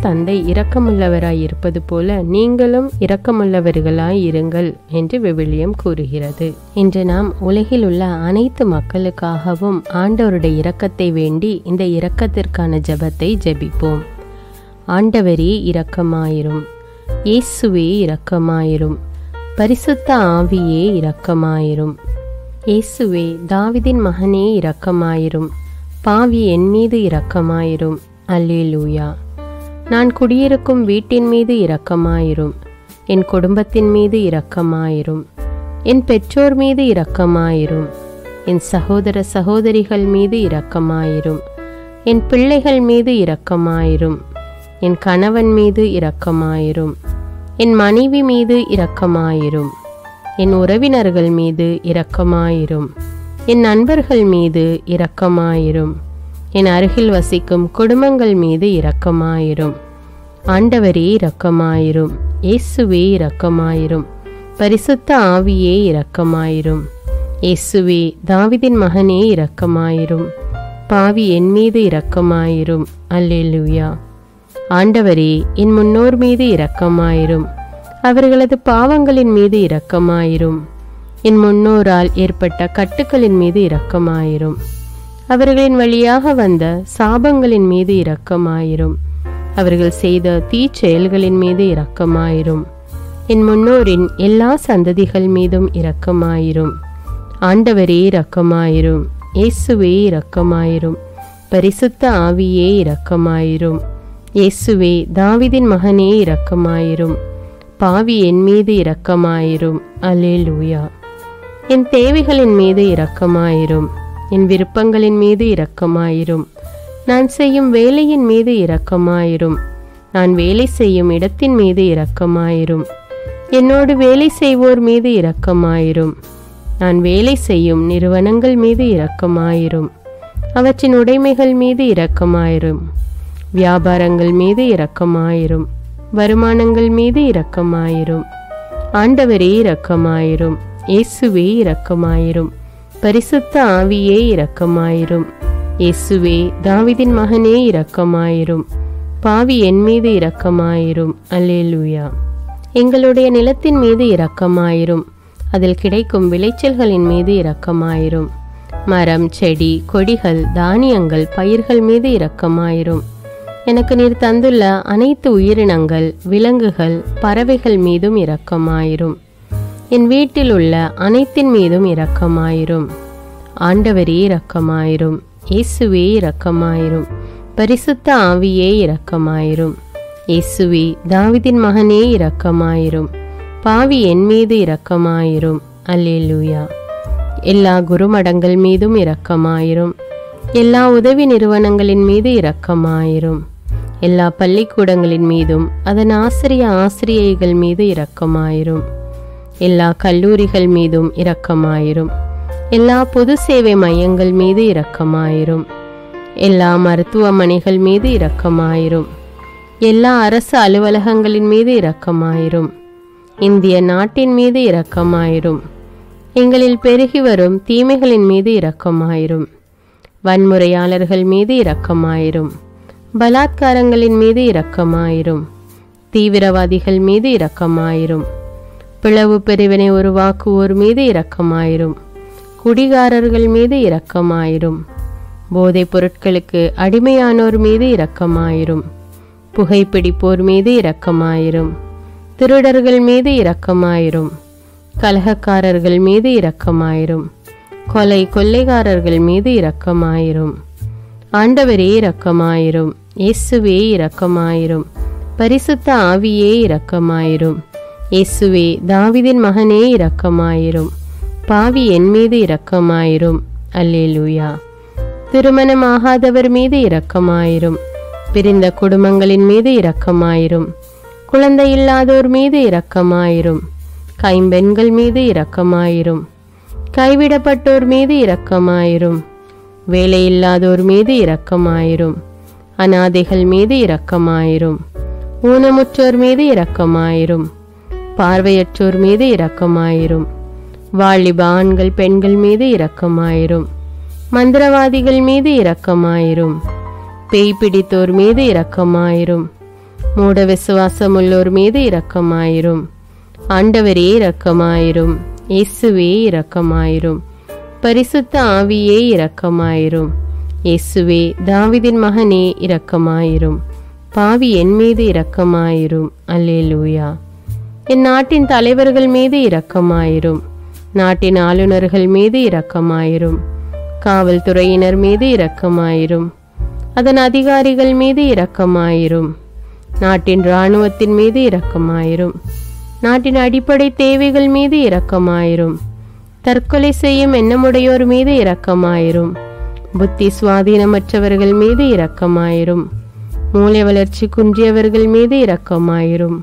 தந்தை இரக்கமுள்ளவராய் இருப்பது போல நீங்களும் இரக்கமுள்ளவர்களாய் இருங்கள் என்று விவிலியம் கூறுகிறது. இன்று நாம் உலகில் உள்ள அனைத்து மக்களுக்காகவும் ஆண்டவருடைய இரக்கத்தை வேண்டி இந்த இரக்கத்திற்கான ஜெபத்தை ஜெபிப்போம். ஆண்டவரே இரக்கமாயிரும். இயேசுவே இரக்கமாயிரும். பரிசுத்த ஆவியே இரக்கமாயிரும். இயேசுவே, தாவீதின் மகனே இரக்கமாயிரும். பாவி என் மீது இரக்கமாயிரும். அல்லேலூயா. நான் குடியிருக்கும் வீட்டின் மீது இரக்கமாயிரும். என் குடும்பத்தின் மீது இரக்கமாயிரும். என் பெற்றோர் மீது இரக்கமாயிரும். என் சகோதர சகோதரிகள் மீது இரக்கமாயிரும். என் பிள்ளைகள் மீது இரக்கமாயிரும். என் கணவன் மீது இரக்கமாயிரும். என் மனைவி மீது இரக்கமாயிரும். என் உறவினர்கள் மீது இரக்கமாயிரும். என் நண்பர்கள் மீது இரக்கமாயிரும். என் அருகில் வசிக்கும் குடும்பங்கள் மீது இரக்கமாயிரும். ஆண்டவரே இரக்கமாயிரும். இயேசுவே இரக்கமாயிரும். பரிசுத்த ஆவியே இரக்கமாயிரும். இயேசுவே, தாவீதின் மகனே இரக்கமாயிரும். பாவி என் மீது இரக்கமாயிரும். அல்லேலூயா. ஆண்டவரே, என் முன்னோர் மீது இரக்கமாயிரும். அவர்களது பாவங்களின் மீது இரக்கமாயிரும். என் முன்னோரால் ஏற்பட்ட கட்டுக்களின் மீது இரக்கமாயிரும். அவர்களின் வழியாக வந்த சாபங்களின் மீது இரக்கமாயிரும். அவர்கள் செய்த தீச்செயல்களின் மீது இரக்கமாயிரும். என் முன்னோரின் எல்லா சந்ததிகள் மீதும் இரக்கமாயிரும். ஆண்டவரே இரக்கமாயிரும். இயேசுவே இரக்கமாயிரும். பரிசுத்த ஆவியே இரக்கமாயிரும். இயேசுவே, தாவீதின் மகனே இரக்கமாயிரும். பாவி என் மீது இரக்கமாயிரும். அல்லேலூயா. என் தேவைகளின் மீது இரக்கமாயிரும். என் விருப்பங்களின் மீது இரக்கமாயிரும். நான் செய்யும் வேலையின் மீது இரக்கமாயிரும். நான் வேலை செய்யும் இடத்தின் மீது இரக்கமாயிரும். என்னோடு வேலை செய்வோர் மீது இரக்கமாயிரும். நான் வேலை செய்யும் நிறுவனங்கள் மீது இரக்கமாயிரும். அவற்றின் உடைமைகள் மீது இரக்கமாயிரும். வியாபாரங்கள் மீது இரக்கமாயிரும். வருமானங்கள் மீது இரக்கமாயிரும். ஆண்டவரே இரக்கமாயிரும். இயேசுவே இரக்கமாயிரும். பரிசுத்த ஆவியே இரக்கமாயிரும். இயேசுவே, தாவீதின் மகனே இரக்கமாயிரும். பாவி என் மீது இரக்கமாயிரும். அல்லேலூயா. எங்களுடைய நிலத்தின் மீது இரக்கமாயிரும். அதில் கிடைக்கும் விளைச்சல்களின் மீது இரக்கமாயிரும். மரம், செடி, கொடிகள், தானியங்கள், பயிர்கள் மீது இரக்கமாயிரும். எனக்கு நீர் தந்துள்ள அனைத்து உயிரினங்கள், விலங்குகள், பறவைகள் மீதும் இரக்கமாயிரும். என் வீட்டில் உள்ள அனைத்தின் மீதும் இரக்கமாயிரும். ஆண்டவரே இரக்கமாயிரும். இயேசுவே இரக்கமாயிரும். பரிசுத்த ஆவியே இரக்கமாயிரும். இயேசுவே, தாவீதின் மகனே இரக்கமாயிரும். பாவி என் மீது இரக்கமாயிரும். அல்லேலூயா. எல்லா குருமடங்கள் மீதும் இரக்கமாயிரும். எல்லா உதவி நிறுவனங்களின் மீது இரக்கமாயிரும். எல்லா பள்ளிக்கூடங்களின் மீதும் அதன் ஆசிரியைகள் மீது இரக்கமாயிரும். எல்லா கல்லூரிகள் மீதும் இரக்கமாயிரும். எல்லா பொது சேவை மையங்கள் மீது இரக்கமாயிரும். எல்லா மருத்துவமனைகள் மீது இரக்கமாயிரும். எல்லா அரசு அலுவலகங்களின் மீது இரக்கமாயிரும். இந்திய நாட்டின் மீது இரக்கமாயிரும். எங்களில் பெருகி வரும் தீமைகளின் மீது இரக்கமாயிரும். வன்முறையாளர்கள் மீது இரக்கமாயிரும். பலாத்காரங்களின் மீது இரக்கமாயிரும். தீவிரவாதிகள் மீது இரக்கமாயிரும். பிளவு பிரிவினை உருவாக்குவோர் மீது இரக்கமாயிரும். குடிகாரர்கள் மீது இரக்கமாயிரும். போதைப் பொருட்களுக்கு அடிமையானோர் மீது இரக்கமாயிரும். புகைப்பிடிப்போர் மீது இரக்கமாயிரும். திருடர்கள் மீது இரக்கமாயிரும். கலகக்காரர்கள் மீது இரக்கமாயிரும். கொள்ளைக்காரர்கள் மீது இரக்கமாயிரும். ஆண்டவரே இரக்கமாயிரும். இயேசுவே இரக்கமாயிரும். பரிசுத்த ஆவியே இரக்கமாயிரும். இயேசுவே தாவீதின் மகனே இரக்கமாயிரும். பாவி என் மீது இரக்கமாயிரும். அல்லேலூயா. திருமணமாகாதவர் மீது இரக்கமாயிரும். பிரிந்த குடும்பங்களின் மீது இரக்கமாயிரும். குழந்தை இல்லாதோர் மீது இரக்கமாயிரும். கைம்பெண்கள் மீது இரக்கமாயிரும். கைவிடப்பட்டோர் மீது இரக்கமாயிரும். வேலையில்லாதோர் மீது இரக்கமாயிரும். அநாதைகள் மீது இரக்கமாயிரும். ஊனமுற்றோர் மீது இரக்கமாயிரும். பார்வையற்றோர் மீது இரக்கமாயிரும். வாலிப ஆண்கள் பெண்கள் மீது இரக்கமாயிரும். மந்திரவாதிகள் மீது இரக்கமாயிரும். பேய் பிடித்தோர் மீது இரக்கமாயிரும். மூட விசுவாசமுள்ளோர் மீது இரக்கமாயிரும். ஆண்டவரே இரக்கமாயிரும். இயேசுவே இரக்கமாயிரும். பரிசுத்த ஆவியே இரக்கமாயிரும். இயேசுவே தாவீதின் மகனே இரக்கமாயிரும். பாவி என் மீது இரக்கமாயிரும். அல்லேலூயா. என் நாட்டின் தலைவர்கள் மீது இரக்கமாயிரும். நாட்டின் ஆளுநர்கள் மீது இரக்கமாயிரும். காவல்துறையினர் மீது இரக்கமாயிரும். அதன் அதிகாரிகள் மீது இரக்கமாயிரும். நாட்டின் இராணுவத்தின் மீது இரக்கமாயிரும். நாட்டின் அடிப்படை தேவைகள் மீது இரக்கமாயிரும். தற்கொலை செய்யும் எண்ணமுடையோர் மீது இரக்கமாயிரும். புத்தி சுவாதீனமற்றவர்கள் மீது இரக்கமாயிரும். மூளை வளர்ச்சி குன்றியவர்கள் மீது இரக்கமாயிரும்.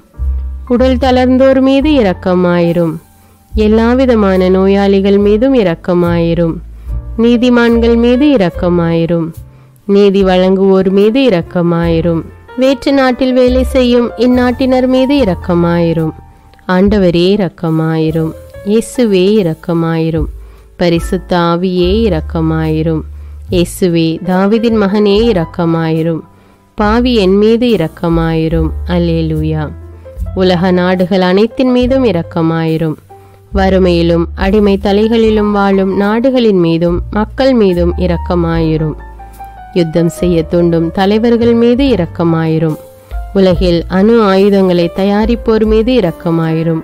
உடல் தளர்ந்தோர் மீது இரக்கமாயிரும். எல்லாவிதமான நோயாளிகள் மீதும் இரக்கமாயிரும். நீதிமான்கள் மீது இரக்கமாயிரும். நீதி வழங்குவோர் மீது இரக்கமாயிரும். வேற்று நாட்டில் வேலை செய்யும் இந்நாட்டினர் மீது இரக்கமாயிரும். ஆண்டவரே இரக்கமாயிரும். இயேசுவே இரக்கமாயிரும். பரிசுத்த ஆவியே இரக்கமாயிரும். இயேசுவே தாவீதின் மகனே இரக்கமாயிரும். பாவி என் மீது இரக்கமாயிரும். அல்லேலூயா. உலக நாடுகள் அனைத்தின் மீதும் இரக்கமாயிரும். வறுமையிலும் அடிமை தலைகளிலும் வாழும் நாடுகளின் மீதும் மக்கள் மீதும் இரக்கமாயிரும். யுத்தம் செய்ய தூண்டும் தலைவர்கள் மீது இரக்கமாயிரும். உலகில் அணு ஆயுதங்களை தயாரிப்போர் மீது இரக்கமாயிரும்.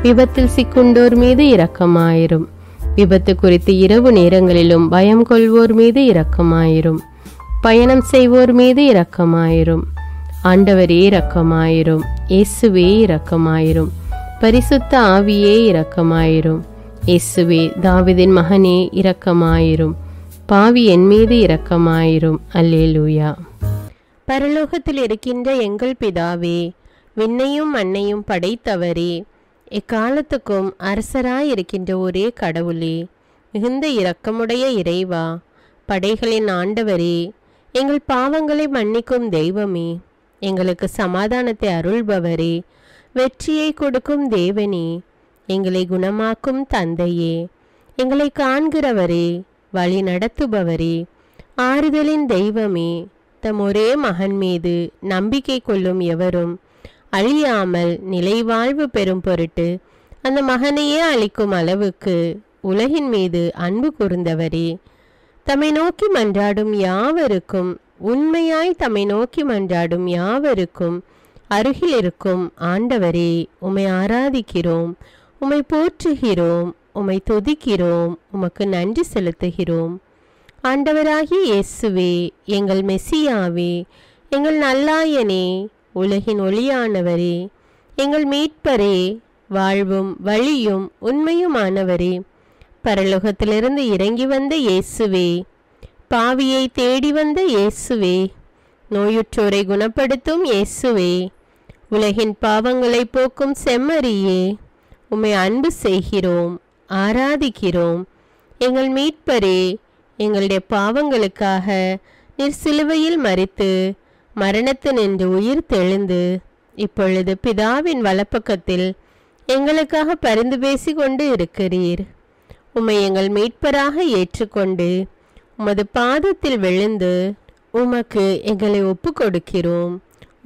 விபத்தில் சிக்குண்டோர் மீது இரக்கமாயிரும். விபத்து குறித்து இரவு நேரங்களிலும் பயம் கொள்வோர் மீது இரக்கமாயிரும். பயணம் செய்வோர் மீது இரக்கமாயிரும். ஆண்டவரே இரக்கமாயிரும். இயேசுவே இரக்கமாயிரும். பரிசுத்த ஆவியே இரக்கமாயிரும். இயேசுவே தாவீதின் மகனே இரக்கமாயிரும். பாவி என் மீது இரக்கமாயிரும். அல்லேலூயா. பரலோகத்தில் இருக்கின்ற எங்கள் பிதாவே, விண்ணையும் மண்ணையும் படைத்தவரே, எக்காலத்துக்கும் அரசராயிருக்கின்ற ஒரே கடவுளே, மிகுந்த இரக்கமுடைய இறைவா, படைகளின் ஆண்டவரே, எங்கள் பாவங்களை மன்னிக்கும் தெய்வமே, எங்களுக்கு சமாதானத்தை அருள்பவரே, வெற்றியை கொடுக்கும் தேவனே, எங்களை குணமாக்கும் தந்தையே, எங்களை காண்கிறவரே, வழி நடத்துபவரே, ஆறுதலின் தெய்வமே, தம் ஒரே மகன் மீது நம்பிக்கை கொள்ளும் எவரும் அழியாமல் நிலைவாழ்வு பெறும் பொருட்டு அந்த மகனையே அளிக்கும் அளவுக்கு உலகின் மீது அன்பு கூர்ந்தவரே, தம்மை நோக்கி மன்றாடும் யாவருக்கும், உண்மையாய் தம்மை நோக்கி மன்றாடும் யாவருக்கும் அருகில் இருக்கும் ஆண்டவரே, உம்மை ஆராதிக்கிறோம், உம்மை போற்றுகிறோம், உம்மை துதிக்கிறோம், உமக்கு நன்றி செலுத்துகிறோம். ஆண்டவராகிய இயேசுவே, எங்கள் மெசியாவே, எங்கள் நல்லாயனே, உலகின் ஒளியானவரே, எங்கள் மீட்பரே, வாழ்வும் வழியும் உண்மையுமானவரே, பரலோகத்திலிருந்து இறங்கி வந்த இயேசுவே, பாவியை தேடி வந்த இயேசுவே, நோயுற்றோரை குணப்படுத்தும் இயேசுவே, உலகின் பாவங்களை போக்கும் செம்மறியே, உம்மை அன்பு செய்கிறோம், ஆராதிக்கிறோம். எங்கள் மீட்பரே, எங்களுடைய பாவங்களுக்காக நீர் சிலுவையில் மரித்து மரணத்தினின்று உயிர் தெழுந்து இப்பொழுது பிதாவின் வலப்பக்கத்தில் எங்களுக்காக பரிந்து பேசி கொண்டு இருக்கிறீர். உம்மை எங்கள் மீட்பராக ஏற்றுக்கொண்டு உமது பாதத்தில் விழுந்து உமக்கு எங்களை ஒப்பு கொடுக்கிறோம்.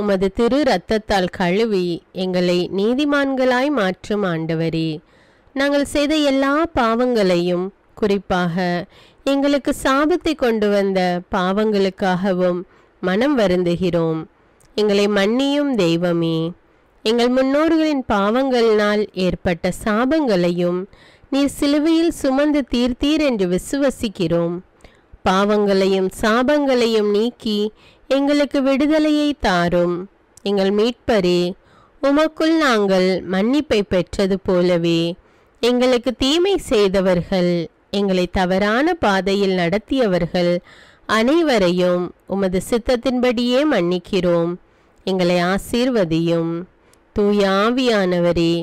உமது திரு இரத்தத்தால் கழுவி எங்களை நீதிமான்களாய் மாற்றும் ஆண்டவரே, நாங்கள் செய்த எல்லா பாவங்களையும், குறிப்பாக எங்களுக்கு சாபத்தை கொண்டு வந்த பாவங்களுக்காகவும் மனம் வருந்துகிறோம். எங்களை மன்னியும் தெய்வமே, எங்கள் முன்னோர்களின் பாவங்களினால் ஏற்பட்ட சாபங்களையும் நீர் சிலுவையில் சுமந்து தீர்த்தீர் என்று விசுவசிக்கிறோம். பாவங்களையும் சாபங்களையும் நீக்கி எங்களுக்கு விடுதலையை தாரும். எங்கள் மீட்பரே, உமக்குள் நாங்கள் மன்னிப்பை பெற்றது போலவே எங்களுக்கு தீமை செய்தவர்கள், எங்களை தவறான பாதையில் நடத்தியவர்கள் அனைவரையும் உமது சித்தத்தின்படியே மன்னிக்கிறோம். எங்களை ஆசீர்வதியும். தூய ஆவியானவரே,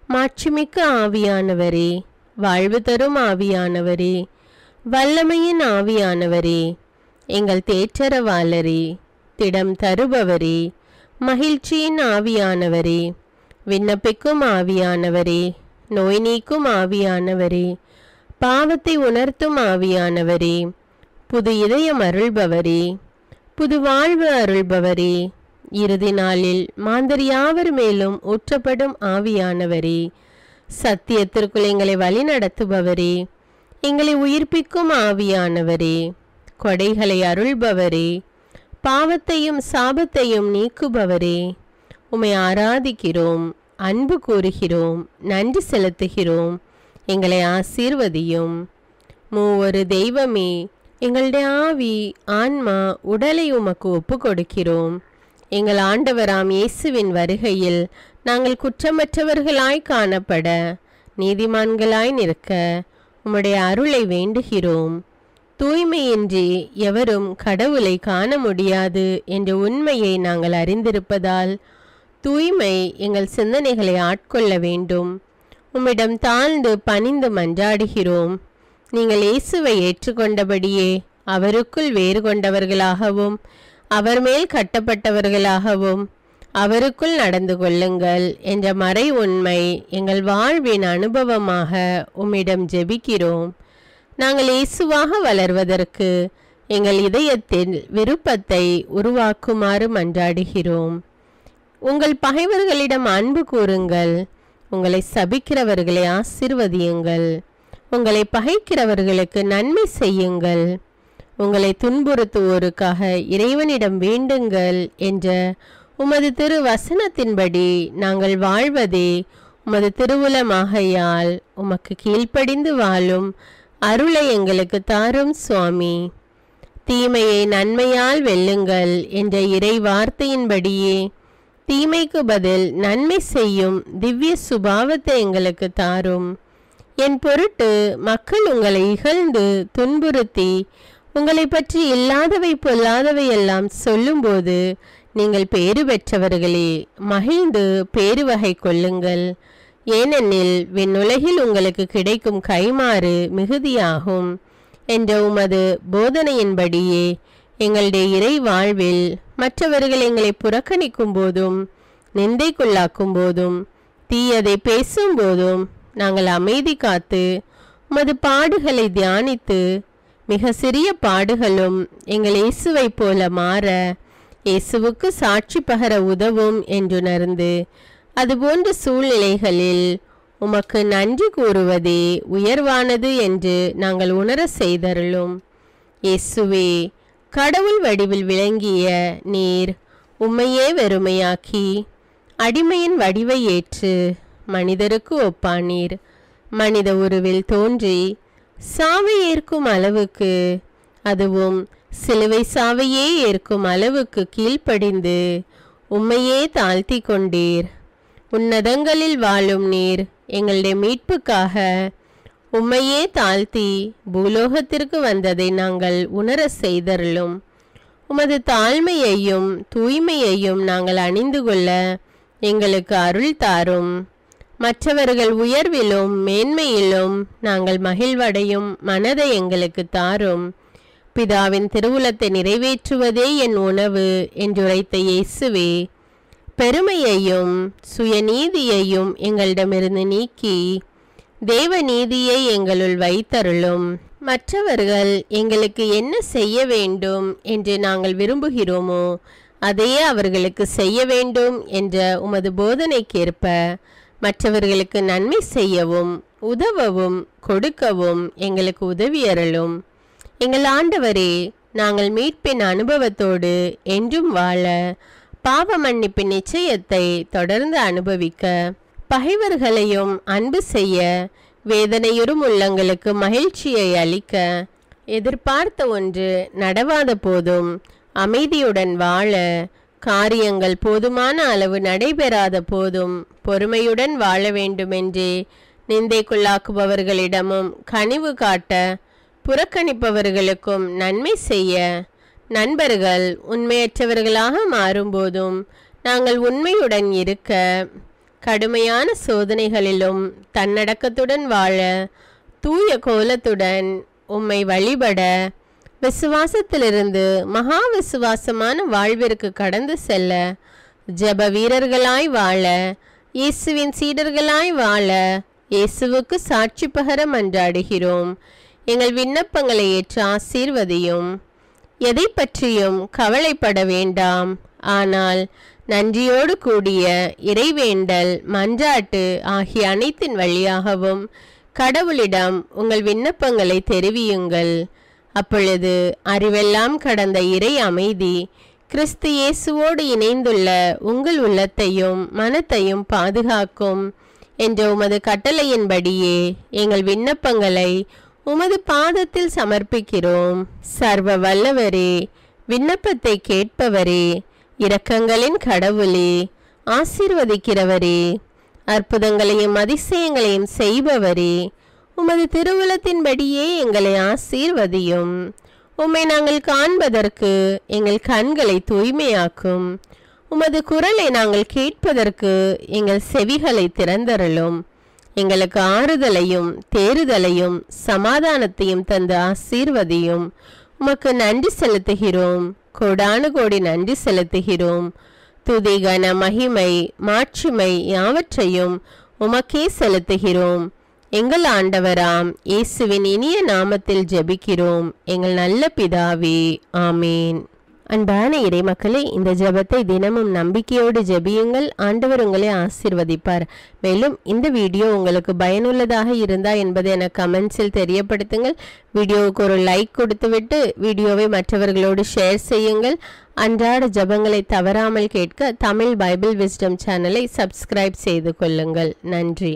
மாட்சிமிக்க ஆவியானவரே, வாழ்வு தரும் ஆவியானவரே, வல்லமையின் ஆவியானவரே, எங்கள் தேற்றரவாளரே, திடம் தருபவரே, மகிழ்ச்சியின் ஆவியானவரே, விண்ணப்பிக்கும் ஆவியானவரே, நோய் நீக்கும் ஆவியானவரே, பாவத்தை உணர்த்தும் ஆவியானவரே, புது இதயம் அருள்பவரே, புது வாழ்வு அருள்பவரே, இறுதி நாளில் மாந்தர் யாவர் மேலும் ஊற்றப்படும் ஆவியானவரே, சத்தியத்திற்குள் எங்களை வழி நடத்துபவரே, எங்களை உயிர்ப்பிக்கும் ஆவியானவரே, கொடைகளை அருள்பவரே, பாவத்தையும் சாபத்தையும் நீக்குபவரே, உம்மை ஆராதிக்கிறோம், அன்பு கூறுகிறோம், நன்றி செலுத்துகிறோம். எங்களை ஆசீர்வதியும். மூவொரு தெய்வமே, எங்களுடைய ஆவி, ஆன்மா, உடலை உமக்கு ஒப்பு கொடுக்கிறோம். எங்கள் ஆண்டவராம் இயேசுவின் வருகையில் நாங்கள் குற்றமற்றவர்களாய் காணப்பட, நீதிமான்களாய் நிற்க உம்முடைய அருளை வேண்டுகிறோம். தூய்மையின்றி எவரும் கடவுளை காண முடியாது என்ற உண்மையை நாங்கள் அறிந்திருப்பதால் தூய்மை எங்கள் சிந்தனைகளை ஆட்கொள்ள வேண்டும். உம்மிடம் தாழ்ந்து பணிந்து மன்றாடுகிறோம். நீங்கள் இயேசுவை ஏற்றுக்கொண்டபடியே அவருக்குள் வேறு கொண்டவர்களாகவும் அவர் மேல் கட்டப்பட்டவர்களாகவும் அவருக்குள் நடந்து கொள்ளுங்கள் என்ற மறை உண்மை எங்கள் வாழ்வின் அனுபவமாக உம்மிடம் ஜெபிக்கிறோம். நாங்கள் இயேசுவாக வளர்வதற்கு எங்கள் இதயத்தில் விருப்பத்தை உருவாக்குமாறு மன்றாடுகிறோம். உங்கள் பகைவர்களிடம் அன்பு கூறுங்கள். உங்களை சபிக்கிறவர்களை ஆசீர்வதியுங்கள். உங்களை பகைக்கிறவர்களுக்கு நன்மை செய்யுங்கள். உங்களை துன்புறுத்துவோருக்காக இறைவனிடம் வேண்டுங்கள் என்ற உமது திரு வசனத்தின்படி நாங்கள் வாழ்வதே உமது திருவுலமாகையால் உமக்கு கீழ்ப்படிந்து வாழும் அருளை எங்களுக்கு தாரும் சுவாமி. தீமையை நன்மையால் வெல்லுங்கள் என்ற இறை வார்த்தையின்படியே தீமைக்கு பதில் நன்மை செய்யும் திவ்ய சுபாவத்தை எங்களுக்கு தாரும். என் பொருட்டு மக்கள் உங்களை இகழ்ந்து துன்புறுத்தி உங்களை பற்றி இல்லாதவை பொல்லாதவை எல்லாம் சொல்லும்போது நீங்கள் பேறு பெற்றவர்களே, மகிழ்ந்து பேருவகை கொள்ளுங்கள். ஏனெனில் விண்ணுலகில் உங்களுக்கு கிடைக்கும் கைமாறு மிகுதியாகும் என்ற உமது போதனையின்படியே எங்களுடைய இறை வாழ்வில் மற்றவர்கள் எங்களை புறக்கணிக்கும் போதும் நிந்தைக்குள்ளாக்கும் போதும் தீயதை பேசும்போதும் நாங்கள் அமைதி காத்து உமது பாடுகளை தியானித்து மிக சிறிய பாடுகளும் எங்கள் இயேசுவை போல மாற இயேசுவுக்கு சாட்சி பகர உதவும் என்றுணர்ந்து அதுபோன்ற சூழ்நிலைகளில் உமக்கு நன்றி கூறுவதே உயர்வானது என்று நாங்கள் உணர செய்தருளும். இயேசுவே, கடவுள் வடிவில் விளங்கிய நீர் உம்மையே வெறுமையாக்கி அடிமையின் வடிவை ஏற்று மனிதருக்கு ஒப்பானீர். மனித உருவில் தோன்றி சாவை ஏற்கும் அளவுக்கு, அதுவும் சிலுவை சாவையே ஏற்கும் அளவுக்கு கீழ்ப்படிந்து உம்மையே தாழ்த்தி கொண்டீர். உன்னதங்களில் வாழும் நீர் எங்களுடைய மீட்புக்காக உம்மையே தாழ்த்தி பூலோகத்திற்கு வந்ததை நாங்கள் உணர செய்தருளும். உமது தாழ்மையையும் தூய்மையையும் நாங்கள் அணிந்து கொள்ள எங்களுக்கு அருள் தாரும். மற்றவர்கள் உயர்விலும் மேன்மையிலும் நாங்கள் மகிழ்வடையும் மனதை எங்களுக்கு தாரும். பிதாவின் திருவுளத்தை நிறைவேற்றுவதே என் உணவு என்றுரைத்த இயேசுவே, பெருமையையும் சுயநீதியையும் எங்களிடமிருந்து நீக்கி தேவ நீதியை எங்களுள் வைத்தருளும். மற்றவர்கள் எங்களுக்கு என்ன செய்ய வேண்டும் என்று நாங்கள் விரும்புகிறோமோ அதையே அவர்களுக்கு செய்ய வேண்டும் என்ற உமது போதனைக்கேற்ப மற்றவர்களுக்கு நன்மை செய்யவும் உதவவும் கொடுக்கவும் எங்களுக்கு உதவியருளும். எங்கள் ஆண்டவரே, நாங்கள் மீட்பின் அனுபவத்தோடு என்றும் வாழ, பாவ மன்னிப்பின் நிச்சயத்தை தொடர்ந்து அனுபவிக்க, பகைவர்களையும் அன்பு செய்ய, வேதனையுறும் உள்ளங்களுக்கு மகிழ்ச்சியை அளிக்க, எதிர்பார்த்த ஒன்று நடவாத போதும் அமைதியுடன் வாழ, காரியங்கள் போதுமான அளவு நடைபெறாத போதும் பொறுமையுடன் வாழ வேண்டுமென்றே நிந்தைக்குள்ளாக்குபவர்களிடமும் கனிவு காட்ட, புறக்கணிப்பவர்களுக்கும் நன்மை செய்ய, நண்பர்கள் உண்மையற்றவர்களாக மாறும்போதும் நாங்கள் உண்மையுடன் இருக்க, கடுமையான சோதனைகளிலும் தன்னடக்கத்துடன் வாழ, தூய கோலத்துடன் உம்மை வழிபட, விசுவாசத்திலிருந்து மகா விசுவாசமான வாழ்விற்கு கடந்து செல்ல, ஜெப வீரர்களாய் வாழ, இயேசுவின் சீடர்களாய் வாழ, இயேசுவுக்கு சாட்சி பகர மன்றாடுகிறோம். எங்கள் விண்ணப்பங்களை ஏற்று ஆசீர்வதியும். எதை பற்றியும் கவலைப்பட வேண்டாம். ஆனால் நன்றியோடு கூடிய இறைவேண்டல், மன்றாட்டு ஆகிய அனைத்தின் வழியாகவும் கடவுளிடம் உங்கள் விண்ணப்பங்களை தெரிவியுங்கள். அப்பொழுது அறிவெல்லாம் கடந்த இறை அமைதி கிறிஸ்து இயேசுவோடு இணைந்துள்ள உங்கள் உள்ளத்தையும் மனத்தையும் பாதுகாக்கும் என்ற உமது கட்டளையின்படியே எங்கள் விண்ணப்பங்களை உமது பாதத்தில் சமர்ப்பிக்கிறோம். சர்வ வல்லவரே, விண்ணப்பத்தை கேட்பவரே, இரக்கங்களின் கடவுளே, ஆசீர்வதிக்கிறவரே, அற்புதங்களையும் அதிசயங்களையும் செய்பவரே, உமது திருவுளத்தின்படியே எங்களை ஆசீர்வதியும். உம்மை நாங்கள் காண்பதற்கு எங்கள் கண்களை தூய்மையாக்கும். உமது குரலை நாங்கள் கேட்பதற்கு எங்கள் செவிகளை திறந்தருளும். எங்களுக்கு ஆறுதலையும் தேறுதலையும் சமாதானத்தையும் தந்து ஆசீர்வதியும். உமக்கு நன்றி செலுத்துகிறோம். கோடானு கோடி நன்றி செலுத்துகிறோம். துதி, கன, மகிமை, மாட்சிமை யாவற்றையும் உமக்கே செலுத்துகிறோம். எங்கள் ஆண்டவராம் இயேசுவின் இனிய நாமத்தில் ஜெபிக்கிறோம் எங்கள் நல்ல பிதாவே, ஆமேன். அன்பான இறைமக்களே, இந்த ஜெபத்தை தினமும் நம்பிக்கையோடு ஜெபியுங்கள். ஆண்டவர் உங்களை ஆசீர்வதிப்பார். மேலும் இந்த வீடியோ உங்களுக்கு பயனுள்ளதாக இருந்தா என்பதை எனக்கு கமெண்ட்ஸில் தெரியப்படுத்துங்கள். வீடியோவுக்கு ஒரு லைக் கொடுத்துவிட்டு வீடியோவை மற்றவர்களோடு ஷேர் செய்யுங்கள். அன்றாட ஜெபங்களை தவறாமல் கேட்க தமிழ் பைபிள் விஸ்டம் சேனலை சப்ஸ்கிரைப் செய்து கொள்ளுங்கள். நன்றி.